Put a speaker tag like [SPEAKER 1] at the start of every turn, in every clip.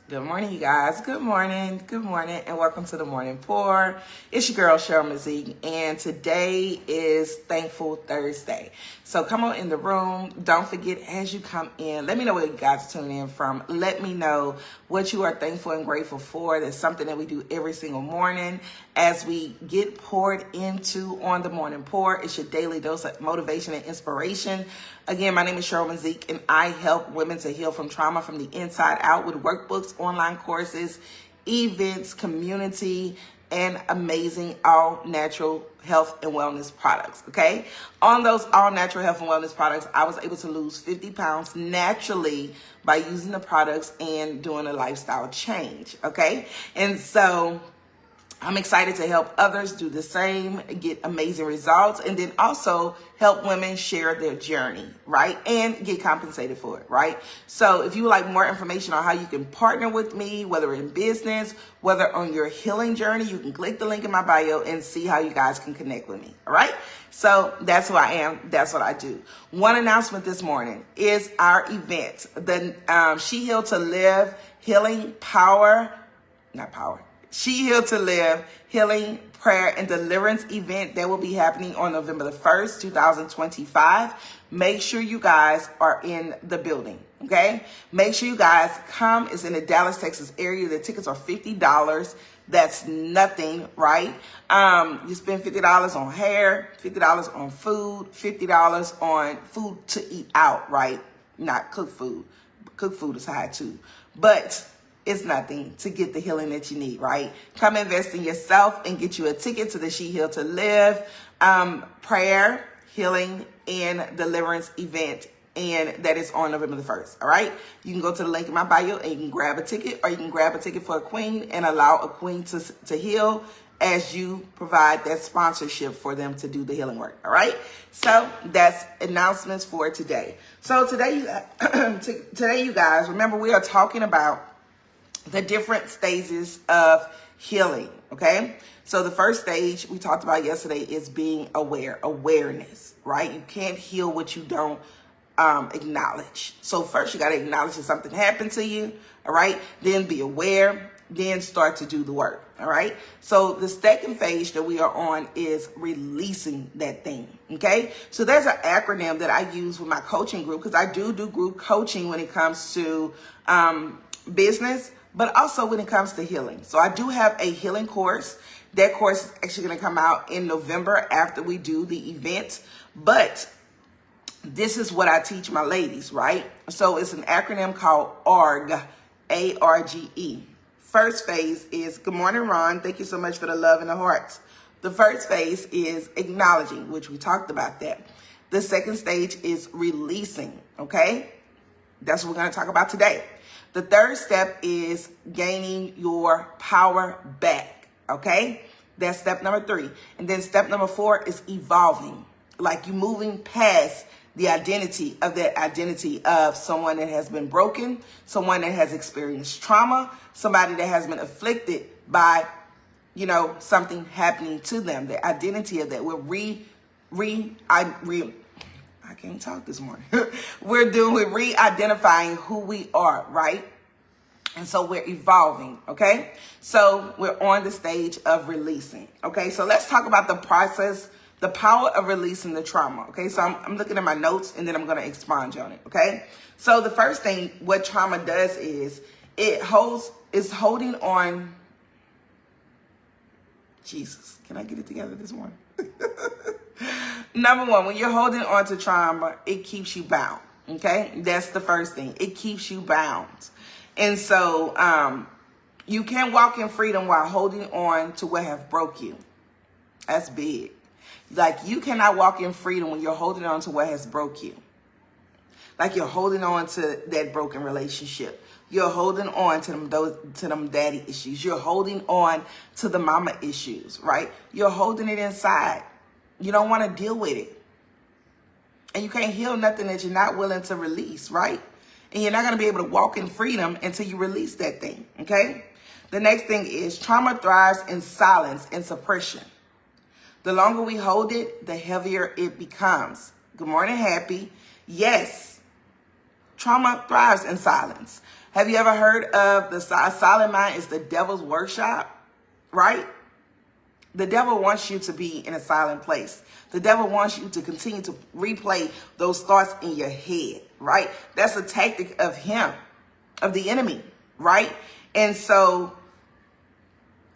[SPEAKER 1] Good morning, you guys. Good morning, and welcome to the Morning Pour. It's your girl, Cheryl Mazik, and today is Thankful Thursday. So come on in the room. Don't forget, as you come in, let me know where you guys are tuning in from. Let me know what you are thankful and grateful for. That's something that we do every single morning as we get poured into on the Morning Pour. It's your daily dose of motivation and inspiration. Again, my name is Cheryl Mazik, and I help women to heal from trauma from the inside out with workbooks, online courses, events, community, and amazing all-natural health and wellness products, okay? On those all-natural health and wellness products, I was able to lose 50 pounds naturally by using the products and doing a lifestyle change, okay? And so I'm excited to help others do the same, get amazing results, and then also help women share their journey, right? And get compensated for it, right? So if you would like more information on how you can partner with me, whether in business, whether on your healing journey, you can click the link in my bio and see how you guys can connect with me, all right? So that's who I am. That's what I do. One announcement this morning is our event, the She Healed to Live Healing Power, not Power, She Healed to Live Healing, Prayer, and Deliverance event that will be happening on November the 1st, 2025. Make sure you guys are in the building, okay? Make sure you guys come. It's in the Dallas, Texas area. The tickets are $50. That's nothing, right? You spend $50 on hair, $50 on food, $50 on food to eat out, right? Not cooked food. Cooked food is high too. But it's nothing to get the healing that you need, right? Come invest in yourself and get you a ticket to the She Healed to Live prayer, healing, and deliverance event. And that is on November the 1st, all right? You can go to the link in my bio and you can grab a ticket, or you can grab a ticket for a queen and allow a queen to heal as you provide that sponsorship for them to do the healing work, all right? So that's announcements for today. So today, you guys, remember we are talking about the different stages of healing, okay? So the first stage we talked about yesterday is being awareness, right? You can't heal what you don't acknowledge. So first you got to acknowledge that something happened to you, all right? Then be aware, then start to do the work, all right? So the second phase that we are on is releasing that thing, okay? So there's an acronym that I use with my coaching group, because I do group coaching when it comes to business, but also when it comes to healing. So I do have a healing course. That course is actually going to come out in November after we do the event. But this is what I teach my ladies, right? So it's an acronym called ARGE, A-R-G-E. First phase is, good morning, Ron. Thank you so much for the love and the hearts. The first phase is acknowledging, which we talked about that. The second stage is releasing, okay? That's what we're going to talk about today. The third step is gaining your power back, okay? That's step number 3. And then step number 4 is evolving, like you moving past the identity of someone that has been broken, someone that has experienced trauma, somebody that has been afflicted by, something happening to them. The identity of that. I can't talk this morning. We're re-identifying who we are, right? And so we're evolving, okay? So we're on the stage of releasing, okay? So let's talk about the process, the power of releasing the trauma, okay? So I'm looking at my notes, and then I'm going to expound on it, okay? So the first thing what trauma does is it's holding on. Jesus, can I get it together this morning? Number 1, when you're holding on to trauma, it keeps you bound, okay? That's the first thing. It keeps you bound. And so you can't walk in freedom while holding on to what have broke you. That's big. Like, you cannot walk in freedom when you're holding on to what has broke you. Like, you're holding on to that broken relationship. You're holding on to them daddy issues. You're holding on to the mama issues, right? You're holding it inside. You don't want to deal with it. And you can't heal nothing that you're not willing to release, right? And you're not going to be able to walk in freedom until you release that thing, okay? The next thing is trauma thrives in silence and suppression. The longer we hold it, the heavier it becomes. Good morning, Happy. Yes, trauma thrives in silence. Have you ever heard of the silent mind is the devil's workshop, right? The devil wants you to be in a silent place. The devil wants you to continue to replay those thoughts in your head, right? That's a tactic of him, of the enemy, right? And so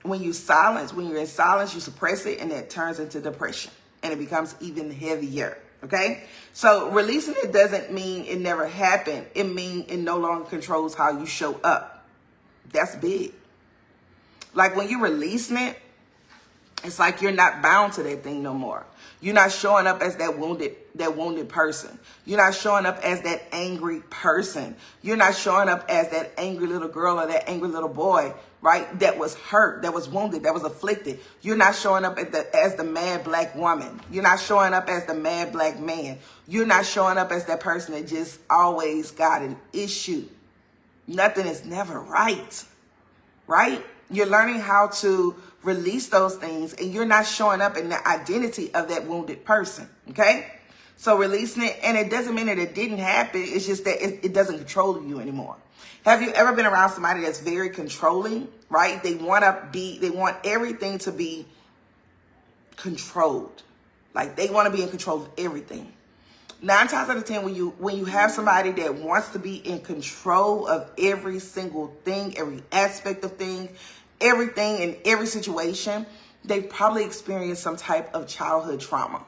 [SPEAKER 1] when you're in silence, you suppress it, and it turns into depression, and it becomes even heavier. Okay. So releasing it doesn't mean it never happened. It means it no longer controls how you show up. That's big. Like when you're releasing it, it's like you're not bound to that thing no more. You're not showing up as that wounded person. You're not showing up as that angry person. You're not showing up as that angry little girl or that angry little boy, right? That was hurt, that was wounded, that was afflicted. You're not showing up as the mad black woman. You're not showing up as the mad black man. You're not showing up as that person that just always got an issue. Nothing is never right, right? You're learning how to release those things, and you're not showing up in the identity of that wounded person, okay? So releasing it, and it doesn't mean that it didn't happen. It's just that it doesn't control you anymore. Have you ever been around somebody that's very controlling, right? They want everything to be controlled. Like they want to be in control of everything. 9 times out of 10, when you have somebody that wants to be in control of every single thing, every aspect of thing, everything in every situation, they've probably experienced some type of childhood trauma.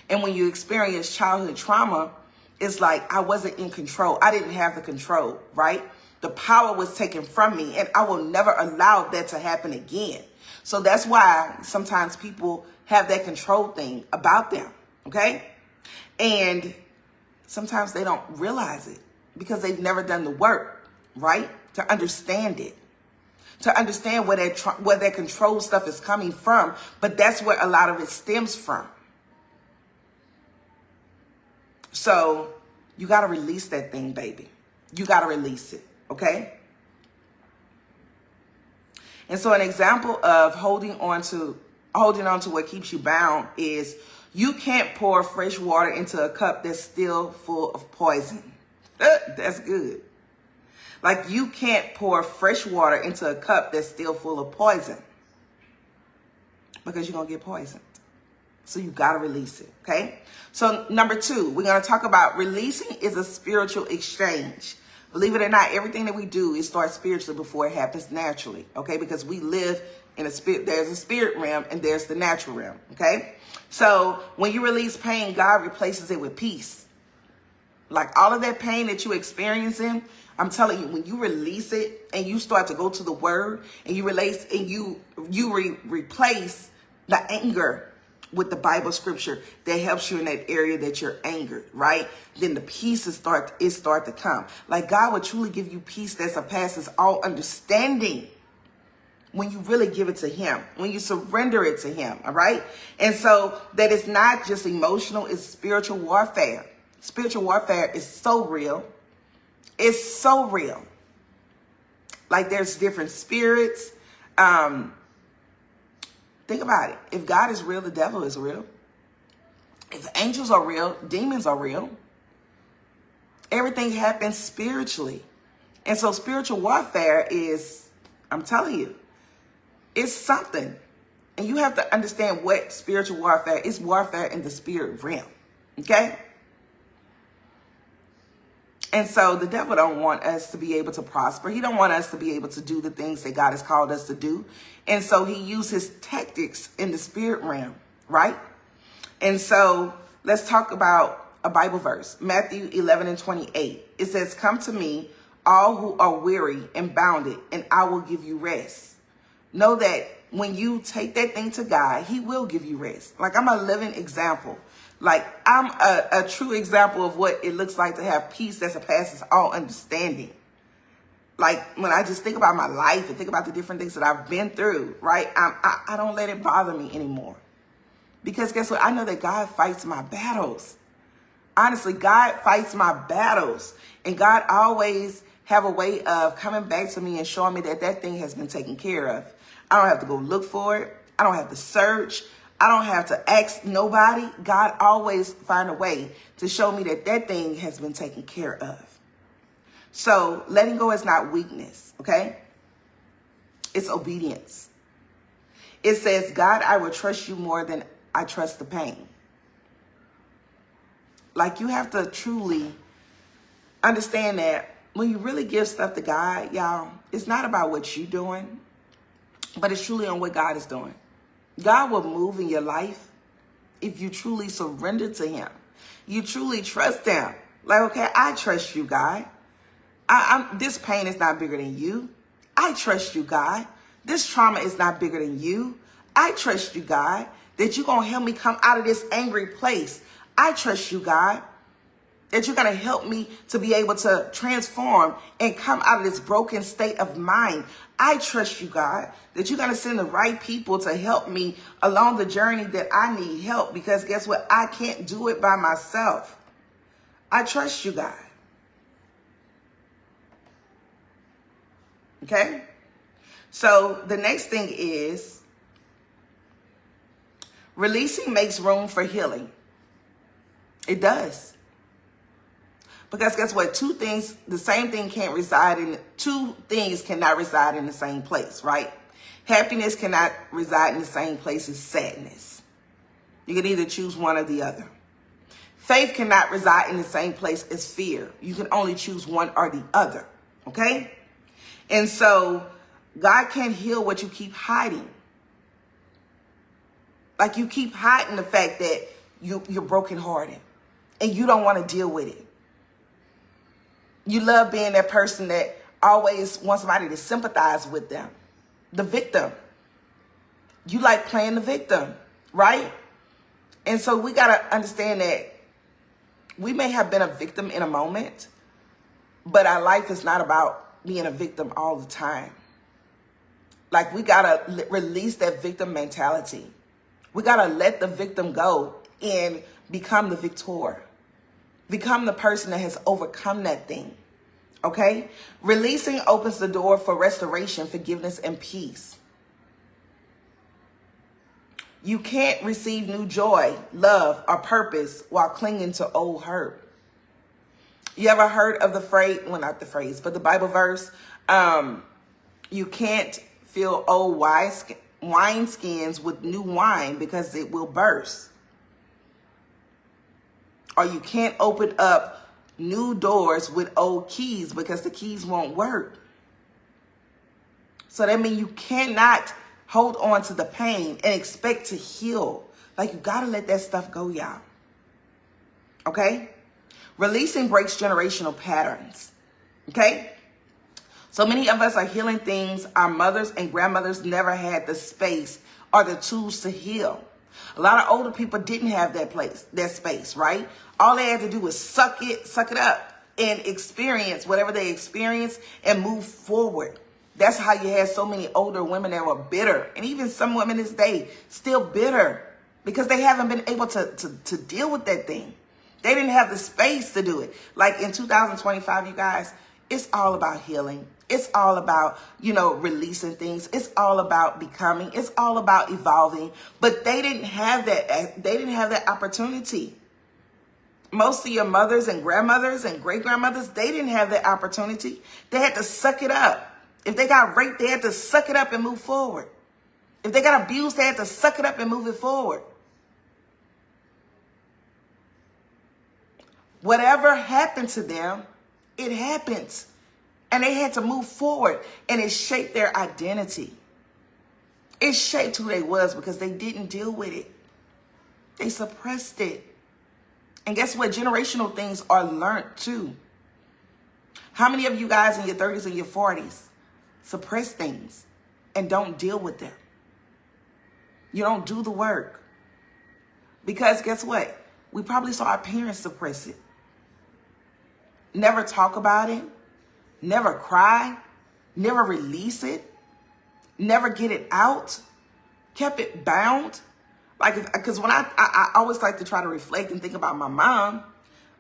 [SPEAKER 1] And when you experience childhood trauma, it's like I wasn't in control. I didn't have the control, right? The power was taken from me, and I will never allow that to happen again. So that's why sometimes people have that control thing about them, okay? And sometimes they don't realize it because they've never done the work, right? To understand it, to understand where that control stuff is coming from. But that's where a lot of it stems from. So you got to release that thing, baby. You got to release it, okay? And so an example of holding on to what keeps you bound is you can't pour fresh water into a cup that's still full of poison. That's good. Like you can't pour fresh water into a cup that's still full of poison because you're going to get poisoned. So you got to release it, okay? So number 2, we're going to talk about releasing is a spiritual exchange. Believe it or not, everything that we do, it starts spiritually before it happens naturally, okay? Because we live in a spirit. There's a spirit realm and there's the natural realm, okay? So when you release pain, God replaces it with peace. Like all of that pain that you're experiencing, I'm telling you, when you release it and you start to go to the word and you replace the anger with the Bible scripture that helps you in that area that you're angered, right? Then the peace start to come. Like God will truly give you peace that surpasses all understanding when you really give it to him, when you surrender it to him, all right? And so that it's not just emotional, it's spiritual warfare. Spiritual warfare is so real. It's so real. Like there's different spirits. Think about it. If God is real, the devil is real. If angels are real, demons are real. Everything happens spiritually. And so spiritual warfare is, I'm telling you, it's something. And you have to understand what spiritual warfare is. Warfare in the spirit realm. Okay? And so the devil don't want us to be able to prosper. He don't want us to be able to do the things that God has called us to do. And so he uses tactics in the spirit realm, right? And so let's talk about a Bible verse, Matthew 11:28. It says, "Come to me, all who are weary and bounded, and I will give you rest." Know that when you take that thing to God, he will give you rest. Like I'm a living example. Like I'm a true example of what it looks like to have peace that surpasses all understanding. Like when I just think about my life and think about the different things that I've been through, right? I don't let it bother me anymore. Because guess what? I know that God fights my battles. Honestly, God fights my battles. And God always have a way of coming back to me and showing me that that thing has been taken care of. I don't have to go look for it. I don't have to search. I don't have to ask nobody. God always find a way to show me that that thing has been taken care of. So letting go is not weakness, okay? It's obedience. It says, God, I will trust you more than I trust the pain. Like, you have to truly understand that when you really give stuff to God, y'all, it's not about what you're doing, but it's truly on what God is doing. God will move in your life if you truly surrender to him. You truly trust him. Like, okay, I trust you, God. This pain is not bigger than you. I trust you, God. This trauma is not bigger than you. I trust you, God, that you're going to help me come out of this angry place. I trust you, God, that you're going to help me to be able to transform and come out of this broken state of mind. I trust you, God, that you're going to send the right people to help me along the journey that I need help, because guess what? I can't do it by myself. I trust you, God. Okay? So the next thing is releasing makes room for healing. It does. Because guess what? Two things cannot reside in the same place, right? Happiness cannot reside in the same place as sadness. You can either choose one or the other. Faith cannot reside in the same place as fear. You can only choose one or the other, okay? And so God can't heal what you keep hiding. Like, you keep hiding the fact that you're brokenhearted and you don't want to deal with it. You love being that person that always wants somebody to sympathize with them. The victim. You like playing the victim, right? And so we got to understand that we may have been a victim in a moment, but our life is not about being a victim all the time. Like, we got to release that victim mentality. We got to let the victim go and become the victor. Become the person that has overcome that thing. Okay? Releasing opens the door for restoration, forgiveness, and peace. You can't receive new joy, love, or purpose while clinging to old hurt. You ever heard of the phrase, well, not the phrase, but the Bible verse, you can't fill old wineskins with new wine because it will burst. Or you can't open up new doors with old keys because the keys won't work. So that means you cannot hold on to the pain and expect to heal. Like, you got to let that stuff go, y'all. Okay? Releasing breaks generational patterns. Okay? So many of us are healing things our mothers and grandmothers never had the space or the tools to heal. A lot of older people didn't have that space, right? All they had to do was suck it up and experience whatever they experienced and move forward. That's how you had so many older women that were bitter. And even some women this day still bitter because they haven't been able to deal with that thing. They didn't have the space to do it. Like, in 2025, you guys, it's all about healing. It's all about, releasing things. It's all about becoming. It's all about evolving. But they didn't have that. They didn't have that opportunity. Most of your mothers and grandmothers and great-grandmothers, they didn't have that opportunity. They had to suck it up. If they got raped, they had to suck it up and move forward. If they got abused, they had to suck it up and move it forward. Whatever happened to them, it happened. And they had to move forward, and it shaped their identity. It shaped who they was because they didn't deal with it. They suppressed it. And guess what? Generational things are learned too. How many of you guys in your 30s and your 40s suppress things and don't deal with them? You don't do the work. Because guess what? We probably saw our parents suppress it. Never talk about it. Never cry, never release it, never get it out, kept it bound. Like, because when I always like to try to reflect and think about my mom,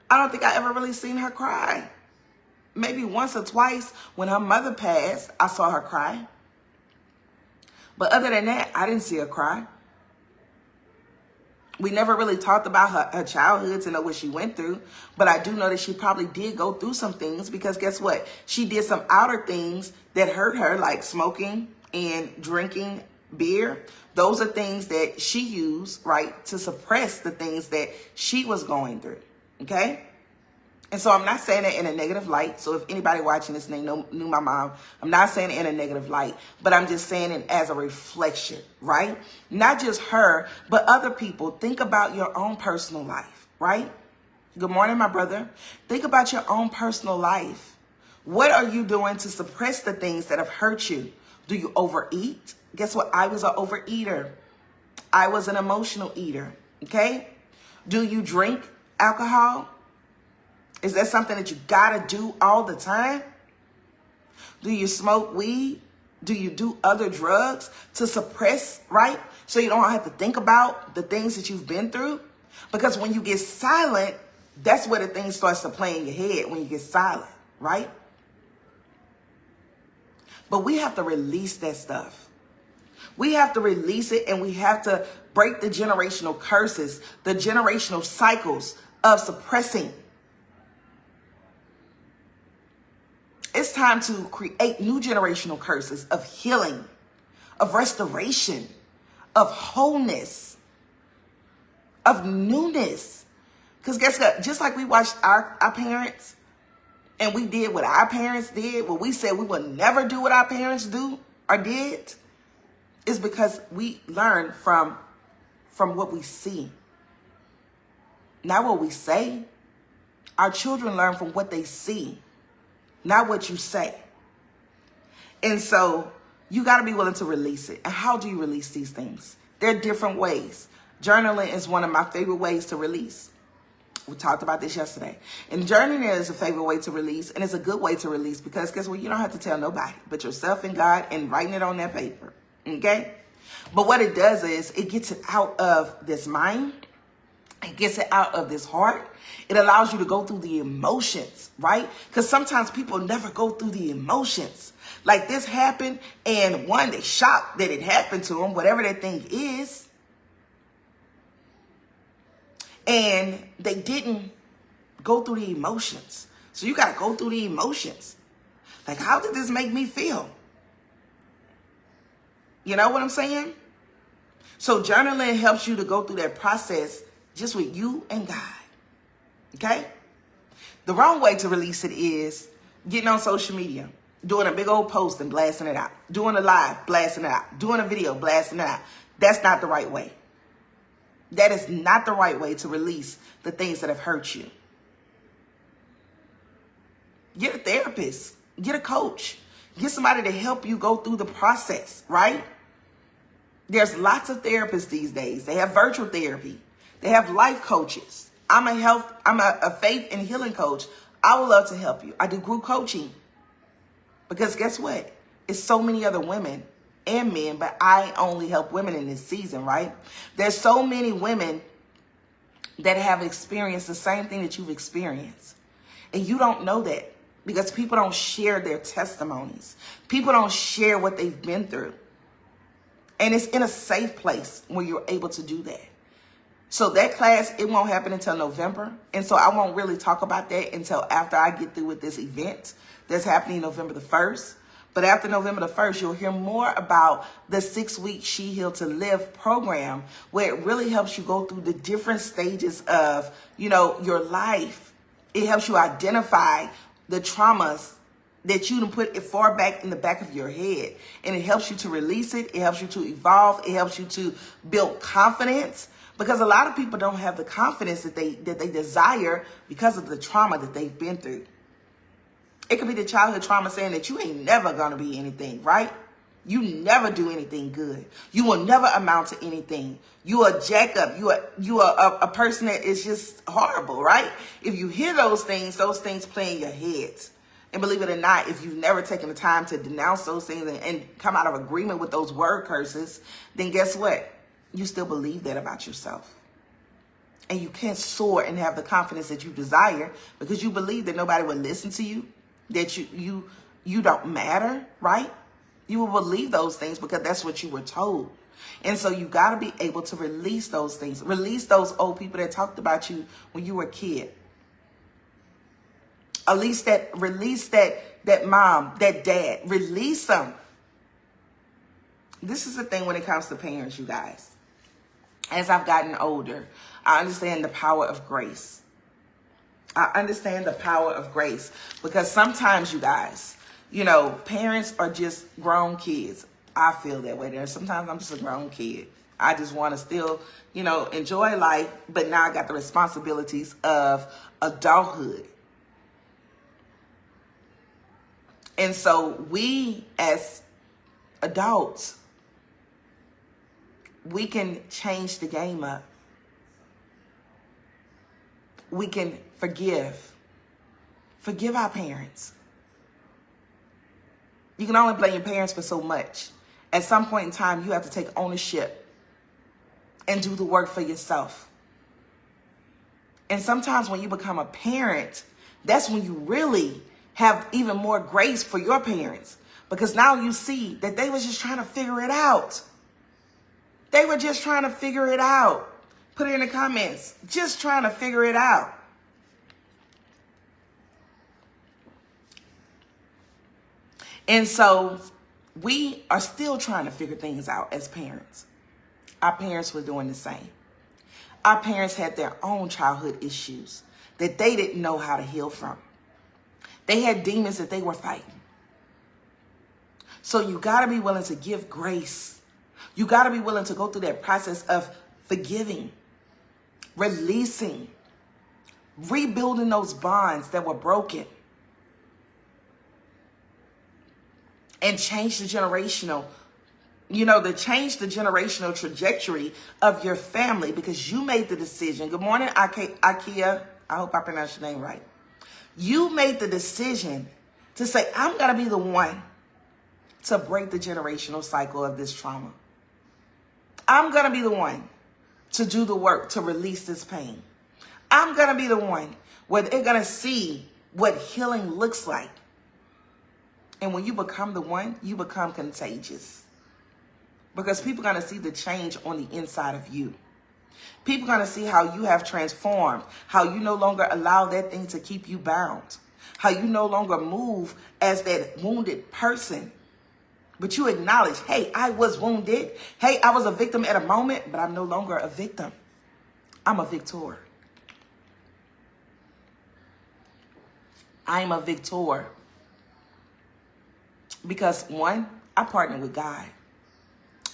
[SPEAKER 1] I don't think I ever really seen her cry. Maybe once or twice when her mother passed, I saw her cry. But other than that, I didn't see her cry. We never really talked about her childhood to know what she went through. But I do know that she probably did go through some things, because guess what? She did some outer things that hurt her, like smoking and drinking beer. Those are things that she used, right, to suppress the things that she was going through. Okay? And so I'm not saying it in a negative light. So if anybody watching this knew my mom, I'm not saying it in a negative light, but I'm just saying it as a reflection, right? Not just her, but other people. Think about your own personal life, right? Good morning, my brother. Think about your own personal life. What are you doing to suppress the things that have hurt you? Do you overeat? Guess what? I was an overeater. I was an emotional eater, okay? Do you drink alcohol? Is that something that you gotta do all the time? Do you smoke weed? Do you do other drugs to suppress, right? So you don't have to think about the things that you've been through? Because when you get silent, that's where the thing starts to play in your head, when you get silent, right? But we have to release that stuff. We have to release it, and we have to break the generational curses, the generational cycles of suppressing. It's time to create new generational curses of healing, of restoration, of wholeness, of newness. Because guess what? Just like we watched our parents, and we did what our parents did, what we said we would never do what our parents do or did, is because we learn from what we see, not what we say. Our children learn from what they see, not what you say. And so you got to be willing to release it. And how do you release these things? There are different ways. Journaling is one of my favorite ways to release. We talked about this yesterday. And journaling is a favorite way to release, and it's a good way to release, because guess what? You don't have to tell nobody but yourself and God, and writing it on that paper. Okay? But what it does is it gets it out of this mind. It gets it out of this heart. It allows you to go through the emotions, right? Because sometimes people never go through the emotions. Like this happened, and one, they shocked that it happened to them, whatever that thing is. And they didn't go through the emotions. So you got to go through the emotions. Like, how did this make me feel? You know what I'm saying? So journaling helps you to go through that process just with you and God. Okay? The wrong way to release it is getting on social media, doing a big old post and blasting it out, doing a live, blasting it out, doing a video, blasting it out. That's not the right way. That is not the right way to release the things that have hurt you. Get a therapist, get a coach, get somebody to help you go through the process, right? There's lots of therapists these days. They have virtual therapy. They have life coaches. I'm a faith and healing coach. I would love to help you. I do group coaching. Because guess what? It's so many other women and men, but I only help women in this season, right? There's so many women that have experienced the same thing that you've experienced. And you don't know that because people don't share their testimonies. People don't share what they've been through. And it's in a safe place where you're able to do that. So that class, it won't happen until November. And so I won't really talk about that until after I get through with this event that's happening November the 1st. But after November the 1st, you'll hear more about the 6-week She Healed to Live program, where it really helps you go through the different stages of, your life. It helps you identify the traumas that you done put it far back in the back of your head. And it helps you to release it. It helps you to evolve. It helps you to build confidence. Because a lot of people don't have the confidence that they desire because of the trauma that they've been through. It could be the childhood trauma saying that you ain't never going to be anything, right? You never do anything good. You will never amount to anything. You are a jack up. You are a person that is just horrible, right? If you hear those things play in your heads. And believe it or not, if you've never taken the time to denounce those things and come out of agreement with those word curses, then guess what? You still believe that about yourself. And you can't soar and have the confidence that you desire because you believe that nobody will listen to you, that you don't matter, right? You will believe those things because that's what you were told. And so you got to be able to release those things. Release those old people that talked about you when you were a kid. Release that mom, that dad. Release them. This is the thing when it comes to parents, you guys. As I've gotten older, I understand the power of grace. I understand the power of grace because sometimes, you guys, you know, parents are just grown kids. I feel that way. Sometimes I'm just a grown kid. I just want to still, you know, enjoy life, but now I got the responsibilities of adulthood. And so we as adults, we can change the game up. We can forgive. Forgive our parents. You can only blame your parents for so much. At some point in time, you have to take ownership and do the work for yourself. And sometimes when you become a parent, that's when you really have even more grace for your parents. Because now you see that they was just trying to figure it out. They were just trying to figure it out. Put it in the comments. Just trying to figure it out. And so we are still trying to figure things out as parents. Our parents were doing the same. Our parents had their own childhood issues that they didn't know how to heal from. They had demons that they were fighting. So you got to be willing to give grace. You got to be willing to go through that process of forgiving, releasing, rebuilding those bonds that were broken, and change the generational, change the generational trajectory of your family because you made the decision. Good morning, Ikea. I hope I pronounced your name right. You made the decision to say, I'm going to be the one to break the generational cycle of this trauma. I'm going to be the one to do the work to release this pain. I'm going to be the one where they're going to see what healing looks like. And when you become the one, you become contagious. Because people are going to see the change on the inside of you. People are going to see how you have transformed, how you no longer allow that thing to keep you bound, how you no longer move as that wounded person. But you acknowledge, hey, I was wounded. Hey, I was a victim at a moment, but I'm no longer a victim. I'm a victor. I'm a victor. Because one, I partner with God.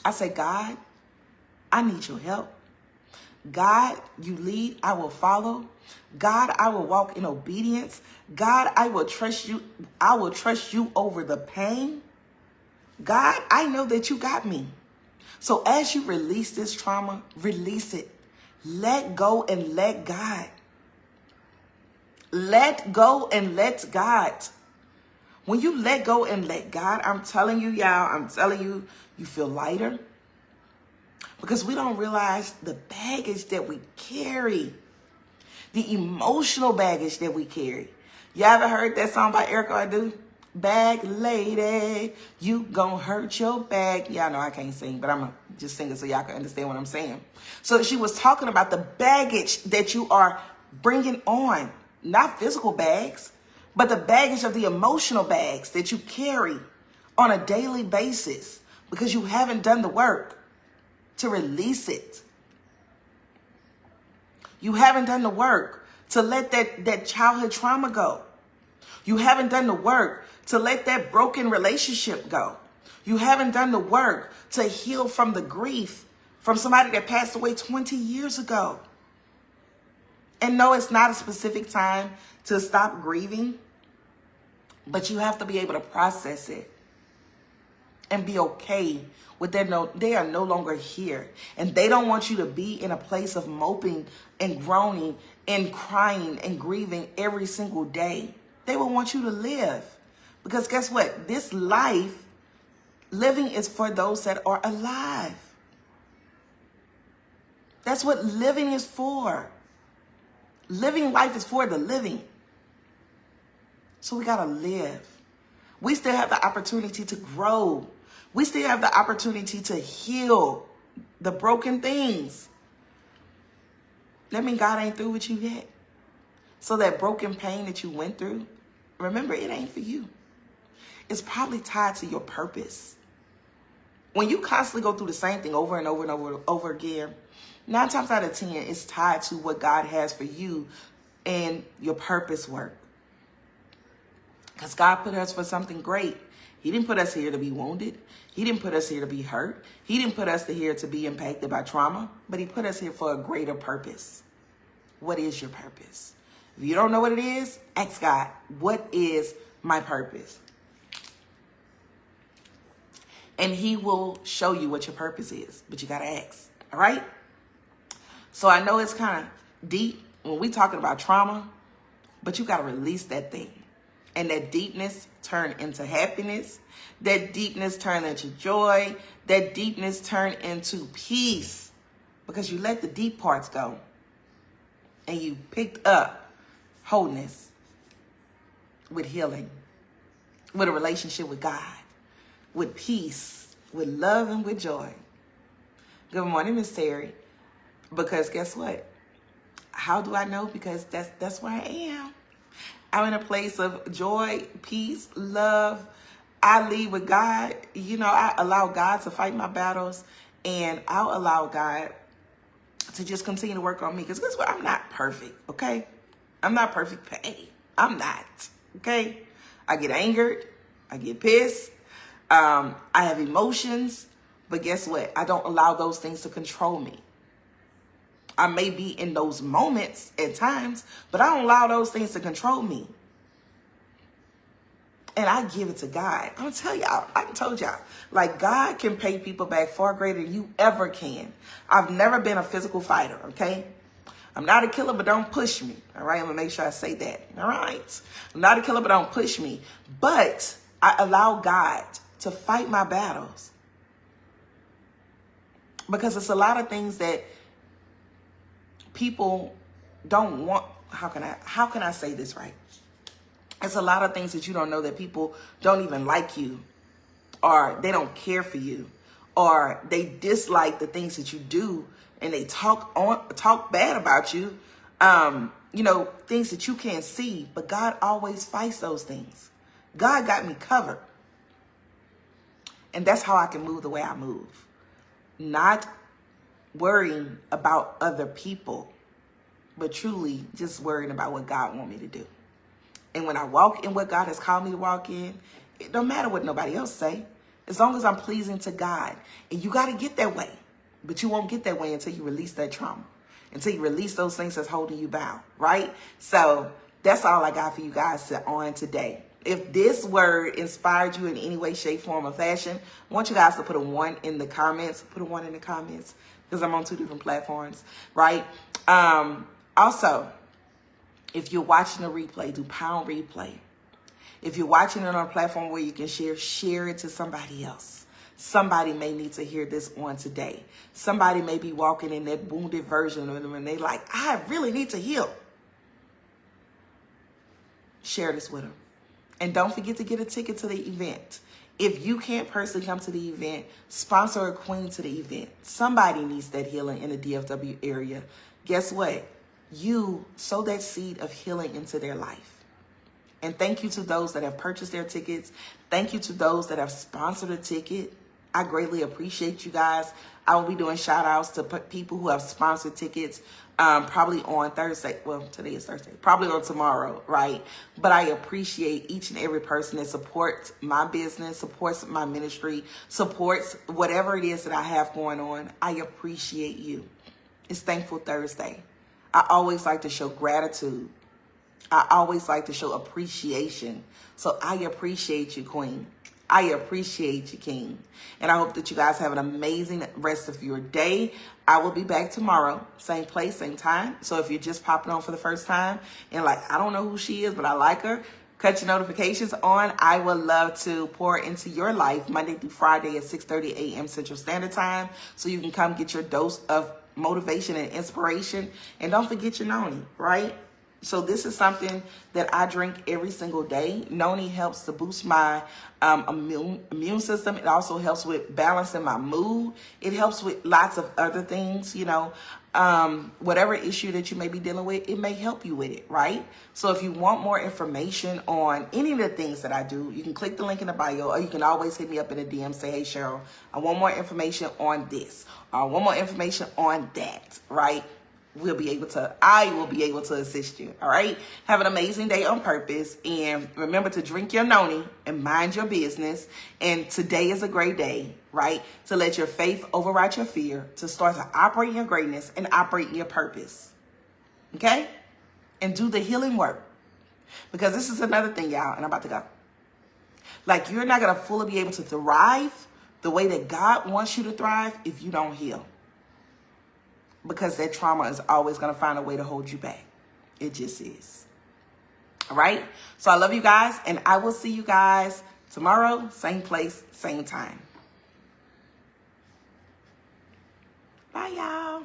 [SPEAKER 1] I say, God, I need your help. God, you lead, I will follow. God, I will walk in obedience. God, I will trust you. I will trust you over the pain. God, I know that you got me. So as you release this trauma, release it. Let go and let God. Let go and let God. When you let go and let God, I'm telling you, y'all, I'm telling you, you feel lighter. Because we don't realize the baggage that we carry. The emotional baggage that we carry. You ever heard that song by Erykah Badu? Bag lady, you gon' hurt your bag. Y'all know I can't sing, but I'm going to just sing it so y'all can understand what I'm saying. So she was talking about the baggage that you are bringing on. Not physical bags, but the baggage of the emotional bags that you carry on a daily basis because you haven't done the work to release it. You haven't done the work to let that childhood trauma go. You haven't done the work to let that broken relationship go. You haven't done the work to heal from the grief from somebody that passed away 20 years ago. And no, it's not a specific time to stop grieving, but you have to be able to process it and be okay with that. They are no longer here. And they don't want you to be in a place of moping and groaning and crying and grieving every single day. They will want you to live. Because guess what? This life, living is for those that are alive. That's what living is for. Living life is for the living. So we got to live. We still have the opportunity to grow. We still have the opportunity to heal. The broken things. That means God ain't through with you yet. So that broken pain that you went through, remember, it ain't for you. It's probably tied to your purpose. When you constantly go through the same thing over and over and over again, 9 times out of 10, it's tied to what God has for you and your purpose work. Because God put us for something great. He didn't put us here to be wounded. He didn't put us here to be hurt. He didn't put us here to be impacted by trauma, but he put us here for a greater purpose. What is your purpose? If you don't know what it is, ask God, what is my purpose? And he will show you what your purpose is, but you got to ask, all right? So I know it's kind of deep when we talking about trauma, but you got to release that thing. And that deepness turn into happiness. That deepness turn into joy. That deepness turn into peace. Because you let the deep parts go. And you picked up wholeness with healing. With a relationship with God. With peace. With love and with joy. Good morning, Miss Terry. Because guess what? How do I know? Because that's where I am. I'm in a place of joy, peace, love. I lead with God. You know, I allow God to fight my battles. And I'll allow God to just continue to work on me. Because guess what? I'm not perfect, okay? I'm not perfect. Hey, I'm not, okay? I get angered. I get pissed. I have emotions. But guess what? I don't allow those things to control me. I may be in those moments at times, but I don't allow those things to control me. And I give it to God. I'm going to tell y'all, I told y'all, like God can pay people back far greater than you ever can. I've never been a physical fighter, okay? I'm not a killer, but don't push me, all right? I'm going to make sure I say that, all right? I'm not a killer, but don't push me. But I allow God to fight my battles. Because it's a lot of things that people don't want. How can I say this right? It's a lot of things that you don't know that people don't even like you, or they don't care for you, or they dislike the things that you do, and they talk bad about you. You know, things that you can't see, but God always fights those things. God got me covered. And that's how I can move the way I move. Not worrying about other people, but truly just worrying about what God wants me to do. And when I walk in what God has called me to walk in, it don't matter what nobody else say, as long as I'm pleasing to God. And you got to get that way, but you won't get that way until you release that trauma, until you release those things that's holding you bound, right? So that's all I got for you guys on today. If this word inspired you in any way, shape, form, or fashion, I want you guys to put a 1 in the comments. Put a 1 in the comments, because I'm on 2 different platforms, right? Also, if you're watching a replay, do pound replay. If you're watching it on a platform where you can share it to somebody else. Somebody may need to hear this on today. Somebody may be walking in that wounded version of them and they like, I really need to heal. Share this with them. And don't forget to get a ticket to the event. If you can't personally come to the event, sponsor a queen to the event. Somebody needs that healing in the DFW area. Guess what? You sow that seed of healing into their life. And thank you to those that have purchased their tickets. Thank you to those that have sponsored a ticket. I greatly appreciate you guys. I will be doing shout outs to people who have sponsored tickets probably on Thursday. Well, today is Thursday. Probably on tomorrow, right? But I appreciate each and every person that supports my business, supports my ministry, supports whatever it is that I have going on. I appreciate you. It's Thankful Thursday. I always like to show gratitude. I always like to show appreciation. So I appreciate you, Queen. I appreciate you, King. And I hope that you guys have an amazing rest of your day. I will be back tomorrow, same place, same time. So if you're just popping on for the first time and like, I don't know who she is, but I like her, cut your notifications on. I would love to pour into your life Monday through Friday at 6:30 a.m. Central Standard Time. So you can come get your dose of motivation and inspiration. And don't forget your Noni, right? So this is something that I drink every single day. Noni helps to boost my immune system. It also helps with balancing my mood. It helps with lots of other things, you know. Whatever issue that you may be dealing with, it may help you with it, right? So if you want more information on any of the things that I do, you can click the link in the bio, or you can always hit me up in the DM, say, hey, Cheryl, I want more information on this, or I want more information on that, right? I will be able to assist you. All right. Have an amazing day on purpose. And remember to drink your noni and mind your business. And today is a great day, right? To let your faith override your fear, to start to operate in your greatness and operate in your purpose. Okay. And do the healing work. Because this is another thing, y'all, and I'm about to go. Like, you're not going to fully be able to thrive the way that God wants you to thrive if you don't heal. Because that trauma is always going to find a way to hold you back. It just is. All right. So I love you guys. And I will see you guys tomorrow. Same place, same time. Bye, y'all.